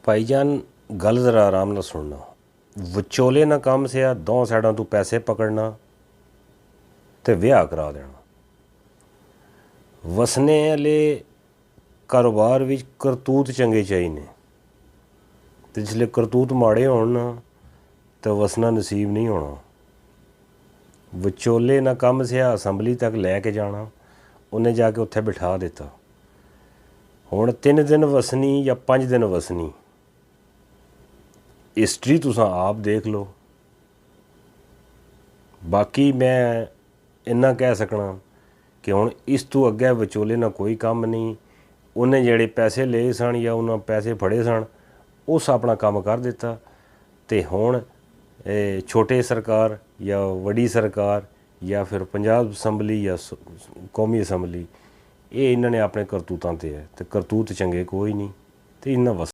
भाईजान गल जरा आराम नाल सुनना। विचोले ना काम से दो साइडों तू पैसे पकड़ना ते विआह करा देना। वसने आह्ले कारोबार विच करतूत चंगे चाहिए, तो जिसले करतूत माड़े होण ना तो वसना नसीब नहीं होना। विचोले ना कम से असैंबली तक लैके जाना, उन्हें जाके उत्थे बिठा दिता। हुण 3 दिन वसनी या 5 दिन वसनी, हिस्टरी तुसां आप देख लो। बाकी मैं इन्ना कह सकना कि हुण इस तू अग्गै विचोले ना कोई कम नहीं। उन्हें जेड़े पैसे ले सन या उन्हें पैसे फड़े सन उस अपना काम कर दिता, तो हुण छोटे सरकार या वड्डी सरकार या फिर पंजाब असैंबली या कौमी असैंबली, ये इन्होंने अपने करतूतां ते है, तो करतूत चंगे कोई नहीं, तो इन्ना वस